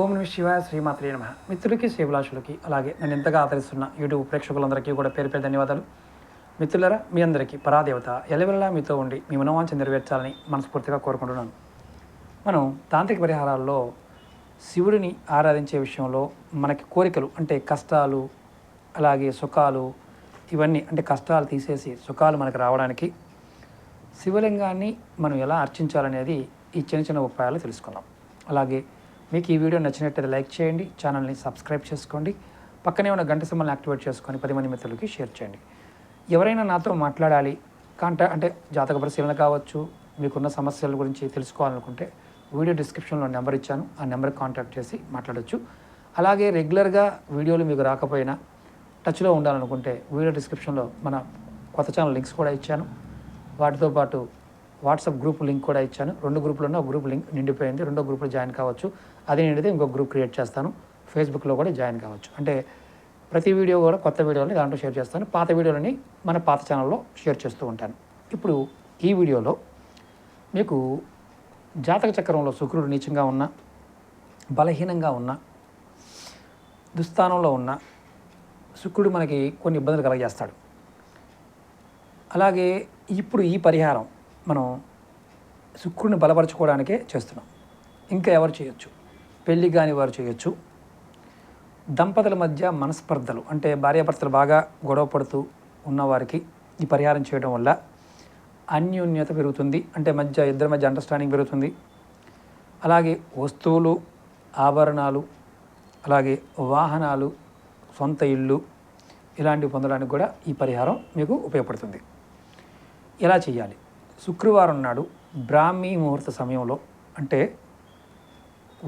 ఓం నమః శివాయ శ్రీమాత్రే నమః. మిత్రులకి శ్రీభిలాషులకి అలాగే నన్ను ఎంతగా ఆదరిస్తున్న యూట్యూబ్ ప్రేక్షకులందరికీ కూడా పేరు పేరు ధన్యవాదాలు. మిత్రులరా, మీ అందరికీ పరాదేవత ఎల్లవెల్లా మీతో ఉండి మీ మనోవాంఛ నెరవేర్చాలని మనస్ఫూర్తిగా కోరుకుంటున్నాను. మనం తాంత్రిక పరిహారాల్లో శివుడిని ఆరాధించే విషయంలో మనకి కోరికలు అంటే కష్టాలు అలాగే సుఖాలు ఇవన్నీ అంటే కష్టాలు తీసేసి సుఖాలు మనకు రావడానికి శివలింగాన్ని మనం ఎలా అర్చించాలనేది ఈ చిన్న చిన్న ఉపాయాలు తెలుసుకుందాం. అలాగే మీకు ఈ వీడియో నచ్చినట్లయితే లైక్ చేయండి, ఛానల్ని సబ్స్క్రైబ్ చేసుకోండి, పక్కనే ఉన్న గంట సింబల్ని యాక్టివేట్ చేసుకొని 10 మంది మిత్రులకి షేర్ చేయండి. ఎవరైనా నాతో మాట్లాడాలి అంటే జాతక పరిశీలన కావచ్చు, మీకున్న సమస్యల గురించి తెలుసుకోవాలనుకుంటే వీడియో డిస్క్రిప్షన్లో నెంబర్ ఇచ్చాను, ఆ నెంబర్కి కాంటాక్ట్ చేసి మాట్లాడవచ్చు. అలాగే రెగ్యులర్గా వీడియోలు మీకు రాకపోయినా టచ్లో ఉండాలనుకుంటే వీడియో డిస్క్రిప్షన్లో మన కొత్త ఛానల్ లింక్స్ కూడా ఇచ్చాను. వాటితో పాటు వాట్సాప్ గ్రూప్ లింక్ కూడా ఇచ్చాను. 2 గ్రూపుల్లో ఒక గ్రూప్ లింక్ నిండిపోయింది, 2వ గ్రూప్లో జాయిన్ కావచ్చు. అది నిండితే ఇంకొక గ్రూప్ క్రియేట్ చేస్తాను. ఫేస్బుక్లో కూడా జాయిన్ కావచ్చు. అంటే ప్రతి వీడియో కూడా కొత్త వీడియోని దాంట్లో షేర్ చేస్తాను, పాత వీడియోలని మన పాత ఛానల్లో షేర్ చేస్తూ ఉంటాను. ఇప్పుడు ఈ వీడియోలో మీకు జాతక చక్రంలో శుక్రుడు నీచంగా ఉన్న, బలహీనంగా ఉన్న, దుస్థానంలో ఉన్న శుక్రుడు మనకి కొన్ని ఇబ్బందులు కలగజేస్తాడు. అలాగే ఇప్పుడు ఈ పరిహారం మనం శుక్రుడిని బలపరచుకోవడానికే చేస్తున్నాం. ఇంకా ఎవరు చేయొచ్చు? పెళ్ళి కాని వారు చేయొచ్చు. దంపతుల మధ్య మనస్పర్ధలు అంటే భార్యాభర్తలు బాగా గొడవ పడుతూ ఉన్నవారికి ఈ పరిహారం చేయడం వల్ల అన్యోన్యత పెరుగుతుంది, అంటే ఇద్దరి మధ్య అండర్స్టాండింగ్ పెరుగుతుంది. అలాగే వస్తువులు, ఆభరణాలు, అలాగే వాహనాలు, సొంత ఇల్లు ఇలాంటివి పొందడానికి కూడా ఈ పరిహారం మీకు ఉపయోగపడుతుంది. ఎలా చేయాలి? శుక్రవారం నాడు బ్రాహ్మీ ముహూర్త సమయంలో, అంటే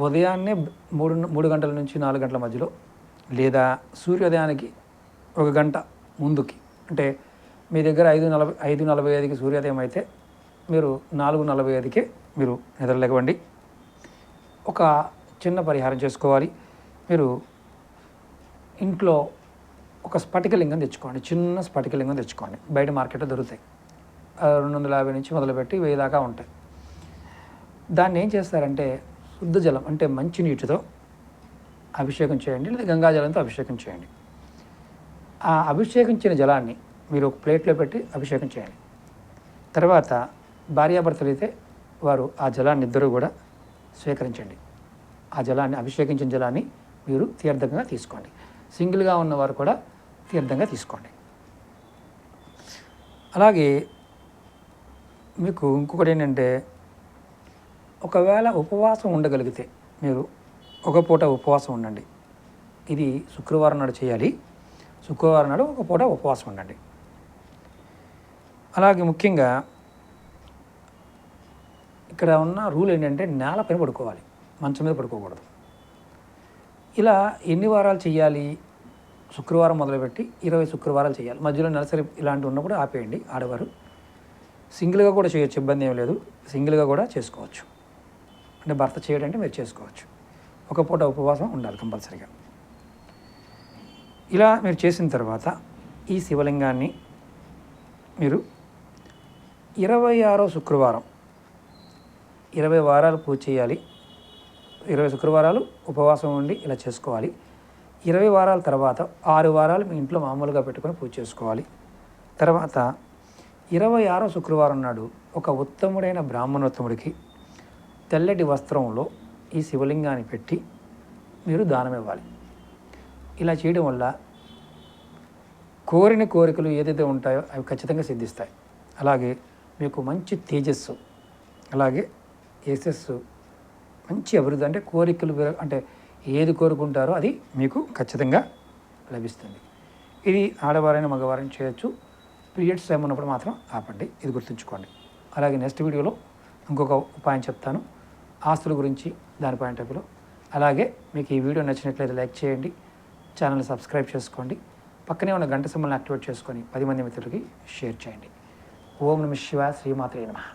ఉదయాన్నే 3 గంటల నుంచి 4 గంటల మధ్యలో, లేదా సూర్యోదయానికి 1 గంట ముందుకి, అంటే మీ దగ్గర 5:45కి సూర్యోదయం అయితే మీరు 4:45కే మీరు నిద్రలేవండి. ఒక చిన్న పరిహారం చేసుకోవాలి. మీరు ఇంట్లో ఒక స్ఫటికలింగం తెచ్చుకోండి, చిన్న స్ఫటికలింగం తెచ్చుకోండి. బయట మార్కెట్లో దొరుకుతాయి, 250 నుంచి మొదలుపెట్టి 1000 దాకా ఉంటాయి. దాన్ని ఏం చేస్తారంటే శుద్ధ జలం అంటే మంచి నీటితో అభిషేకం చేయండి, లేదా గంగాజలంతో అభిషేకం చేయండి. ఆ అభిషేకించిన జలాన్ని మీరు ఒక ప్లేట్లో పెట్టి అభిషేకం చేయండి. తర్వాత భార్యాభర్తలు అయితే వారు ఆ జలాన్ని ఇద్దరూ కూడా స్వీకరించండి. ఆ జలాన్ని, అభిషేకించిన జలాన్ని మీరు తీర్థంగా తీసుకోండి. సింగిల్గా ఉన్నవారు కూడా తీర్థంగా తీసుకోండి. అలాగే మీకు ఇంకొకటి ఏంటంటే, ఒకవేళ ఉపవాసం ఉండగలిగితే మీరు ఒక పూట ఉపవాసం ఉండండి. ఇది శుక్రవారం నాడు చేయాలి. శుక్రవారం నాడు ఒక పూట ఉపవాసం ఉండండి. అలాగే ముఖ్యంగా ఇక్కడ ఉన్న రూల్ ఏంటంటే నేలపైన పడుకోవాలి, మంచం మీద పడుకోకూడదు. ఇలా ఎన్ని వారాలు చేయాలి? శుక్రవారం మొదలుపెట్టి 20 శుక్రవారాలు చేయాలి. మధ్యలో నెలసరి ఇలాంటివి ఉన్నప్పుడు ఆపేయండి. ఆడవారు సింగిల్గా కూడా చేయొచ్చు, ఇబ్బంది ఏం లేదు. సింగిల్గా కూడా చేసుకోవచ్చు, అంటే భర్త చేయడంటే మీరు చేసుకోవచ్చు. ఒక పూట ఉపవాసం ఉండాలి కంపల్సరీగా. ఇలా మీరు చేసిన తర్వాత ఈ శివలింగాన్ని మీరు 26వ శుక్రవారం 20 వారాలు పూజ చేయాలి. 20 శుక్రవారాలు ఉపవాసం ఉండి ఇలా చేసుకోవాలి. 20 వారాల తర్వాత 6 వారాలు మీ ఇంట్లో మామూలుగా పెట్టుకొని పూజ చేసుకోవాలి. తర్వాత 26వ శుక్రవారం నాడు ఒక ఉత్తముడైన బ్రాహ్మణోత్తముడికి తెల్లటి వస్త్రంలో ఈ శివలింగాన్ని పెట్టి మీరు దానం ఇవ్వాలి. ఇలా చేయడం వల్ల కోరిన కోరికలు ఏదైతే ఉంటాయో అవి ఖచ్చితంగా సిద్ధిస్తాయి. అలాగే మీకు మంచి తేజస్సు, అలాగే యశస్సు, మంచి అభివృద్ధి, అంటే కోరికలు అంటే ఏది కోరుకుంటారో అది మీకు ఖచ్చితంగా లభిస్తుంది. ఇది ఆడవారైన మగవారైనా చేయొచ్చు. పీరియడ్స్ టైం ఉన్నప్పుడు మాత్రం ఆపండి, ఇది గుర్తుంచుకోండి. అలాగే నెక్స్ట్ వీడియోలో ఇంకొక ఉపాయం చెప్తాను ఆస్తుల గురించి, దాని పాయింట్ ఆఫ్ వ్యూలో. అలాగే మీకు ఈ వీడియో నచ్చినట్లయితే లైక్ చేయండి, ఛానల్ని సబ్స్క్రైబ్ చేసుకోండి, పక్కనే ఉన్న గంట సింబల్ని యాక్టివేట్ చేసుకొని 10 మంది మిత్రులకి షేర్ చేయండి. ఓం నమః శివాయ శ్రీమాత్రే నమః.